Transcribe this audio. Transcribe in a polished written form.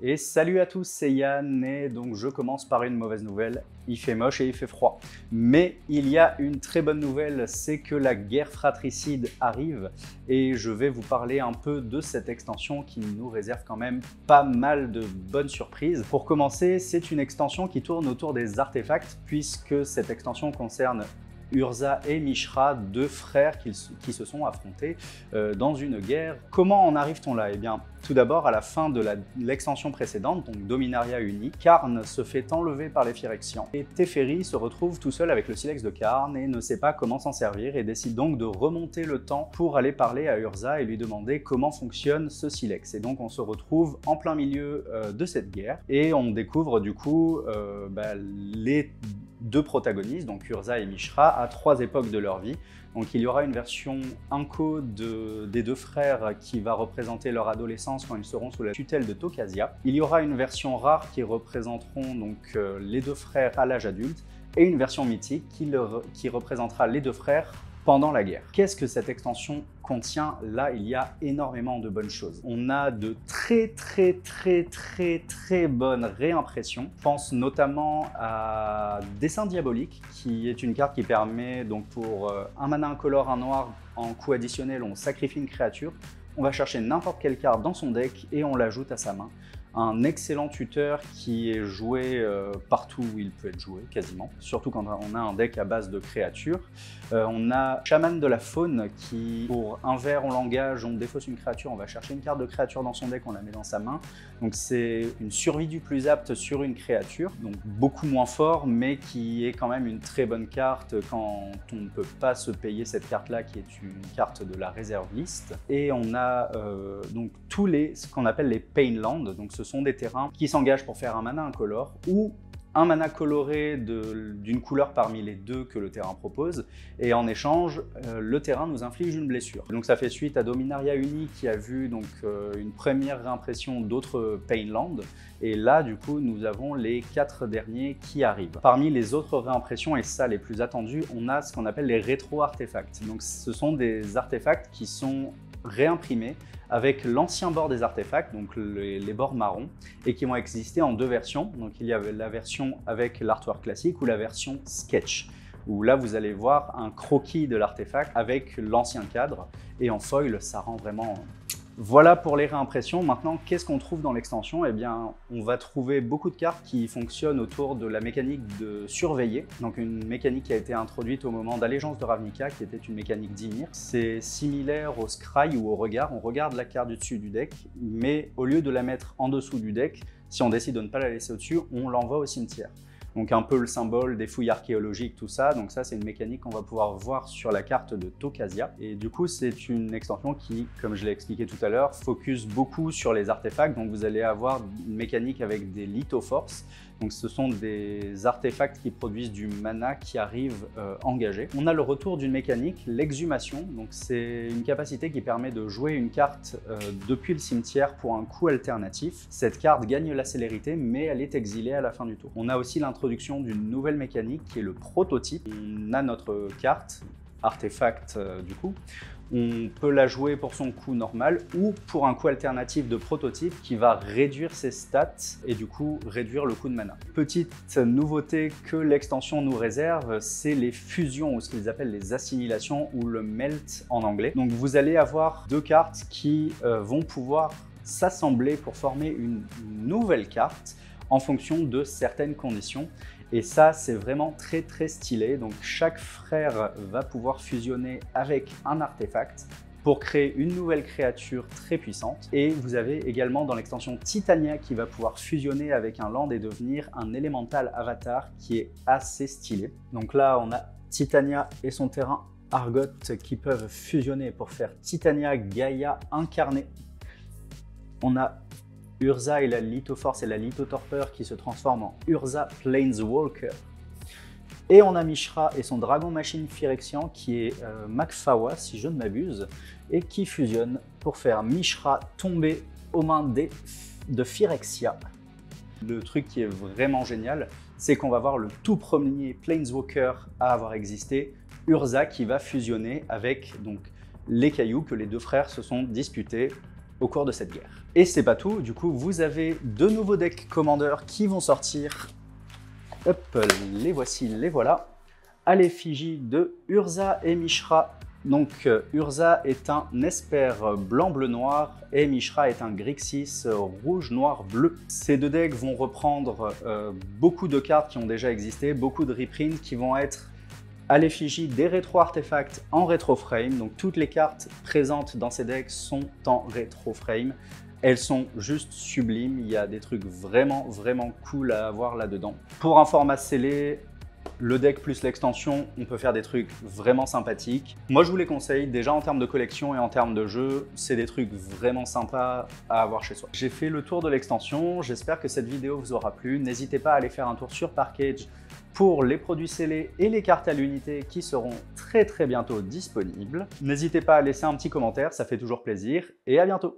Et salut à tous, c'est Yann et donc je commence par une mauvaise nouvelle. Il fait moche et il fait froid. Mais il y a une très bonne nouvelle, c'est que la guerre fratricide arrive et je vais vous parler un peu de cette extension qui nous réserve quand même pas mal de bonnes surprises. Pour commencer, c'est une extension qui tourne autour des artefacts puisque cette extension concerne Urza et Mishra, deux frères qui se sont affrontés dans une guerre. Comment en arrive-t-on là? Eh bien, tout d'abord, à la fin de l'extension précédente, donc Dominaria Uni, Karn se fait enlever par les Phyrexians. Et Teferi se retrouve tout seul avec le silex de Karn et ne sait pas comment s'en servir et décide donc de remonter le temps pour aller parler à Urza et lui demander comment fonctionne ce silex. Et donc on se retrouve en plein milieu de cette guerre et on découvre du coup les deux protagonistes, donc Urza et Mishra, à trois époques de leur vie. Donc il y aura une version Inco des deux frères qui va représenter leur adolescence quand ils seront sous la tutelle de Tokasia. Il y aura une version rare qui représenteront donc les deux frères à l'âge adulte et une version mythique qui représentera les deux frères pendant la guerre. Qu'est-ce que cette extension contient? Là, il y a énormément de bonnes choses. On a de très bonnes réimpressions. Je pense notamment à Dessin Diabolique, qui est une carte qui permet, donc pour un mana incolore, un noir, en coût additionnel, on sacrifie une créature. On va chercher n'importe quelle carte dans son deck et on l'ajoute à sa main. Un excellent tuteur qui est joué partout où il peut être joué, quasiment. Surtout quand on a un deck à base de créatures. On a Chaman de la Faune qui, pour un vert, on l'engage, on défausse une créature, on va chercher une carte de créature dans son deck, on la met dans sa main. Donc c'est une survie du plus apte sur une créature, donc beaucoup moins fort, mais qui est quand même une très bonne carte quand on ne peut pas se payer cette carte-là, qui est une carte de la réserve liste. Et on a donc ce qu'on appelle les Painland, donc ce sont des terrains qui s'engagent pour faire un mana incolore ou un mana coloré d'une couleur parmi les deux que le terrain propose, et en échange, le terrain nous inflige une blessure. Donc ça fait suite à Dominaria Uni qui a vu donc une première réimpression d'autres Painland, et là du coup nous avons les 4 derniers qui arrivent. Parmi les autres réimpressions, et ça les plus attendues, on a ce qu'on appelle les rétro-artefacts. Donc ce sont des artefacts qui sont réimprimés avec l'ancien bord des artefacts, donc les bords marrons, et qui vont exister en deux versions. Donc il y a la version avec l'artwork classique ou la version sketch, où là vous allez voir un croquis de l'artefact avec l'ancien cadre, et en foil ça rend vraiment... Voilà pour les réimpressions. Maintenant, qu'est-ce qu'on trouve dans l'extension? Eh bien, on va trouver beaucoup de cartes qui fonctionnent autour de la mécanique de surveiller. Donc une mécanique qui a été introduite au moment d'Allégeance de Ravnica, qui était une mécanique d'Ymir. C'est similaire au scry ou au regard. On regarde la carte du dessus du deck, mais au lieu de la mettre en dessous du deck, si on décide de ne pas la laisser au-dessus, on l'envoie au cimetière. Donc un peu le symbole des fouilles archéologiques, tout ça. Donc ça, c'est une mécanique qu'on va pouvoir voir sur la carte de Tokasia. Et du coup, c'est une extension qui, comme je l'ai expliqué tout à l'heure, focus beaucoup sur les artefacts. Donc vous allez avoir une mécanique avec des lithoforces. Donc ce sont des artefacts qui produisent du mana qui arrive engagé. On a le retour d'une mécanique, l'exhumation. Donc c'est une capacité qui permet de jouer une carte depuis le cimetière pour un coût alternatif. Cette carte gagne la célérité, mais elle est exilée à la fin du tour. On a aussi l'introduction d'une nouvelle mécanique qui est le prototype. On a notre carte, artefact du coup. On peut la jouer pour son coût normal ou pour un coût alternatif de prototype qui va réduire ses stats et du coup réduire le coût de mana. Petite nouveauté que l'extension nous réserve, c'est les fusions ou ce qu'ils appellent les assimilations ou le melt en anglais. Donc vous allez avoir deux cartes qui vont pouvoir s'assembler pour former une nouvelle carte en fonction de certaines conditions. Et ça, c'est vraiment très stylé. Donc chaque frère va pouvoir fusionner avec un artefact pour créer une nouvelle créature très puissante. Et vous avez également dans l'extension Titania qui va pouvoir fusionner avec un land et devenir un élémental avatar qui est assez stylé. Donc là, on a Titania et son terrain Argot qui peuvent fusionner pour faire Titania Gaïa incarnée. On a Urza et la Lithoforce et la Lithotorpeur qui se transforment en Urza Planeswalker. Et on a Mishra et son Dragon Machine Phyrexian qui est Makfawa si je ne m'abuse, et qui fusionne pour faire Mishra tomber aux mains de Phyrexia. Le truc qui est vraiment génial, c'est qu'on va voir le tout premier Planeswalker à avoir existé, Urza, qui va fusionner avec donc les cailloux que les deux frères se sont disputés au cours de cette guerre. Et c'est pas tout, du coup vous avez deux nouveaux decks Commander qui vont sortir. Hop, les voici, les voilà. À l'effigie de Urza et Mishra. Donc Urza est un Esper blanc-bleu-noir et Mishra est un Grixis rouge-noir-bleu. Ces deux decks vont reprendre beaucoup de cartes qui ont déjà existé, beaucoup de reprints qui vont être à l'effigie des rétro-artefacts en rétro-frame. Donc toutes les cartes présentes dans ces decks sont en rétro-frame. Elles sont juste sublimes, il y a des trucs vraiment cool à avoir là-dedans. Pour un format scellé, le deck plus l'extension, on peut faire des trucs vraiment sympathiques. Moi, je vous les conseille. Déjà, en termes de collection et en termes de jeu, c'est des trucs vraiment sympas à avoir chez soi. J'ai fait le tour de l'extension. J'espère que cette vidéo vous aura plu. N'hésitez pas à aller faire un tour sur Parkage pour les produits scellés et les cartes à l'unité qui seront très bientôt disponibles. N'hésitez pas à laisser un petit commentaire, ça fait toujours plaisir. Et à bientôt!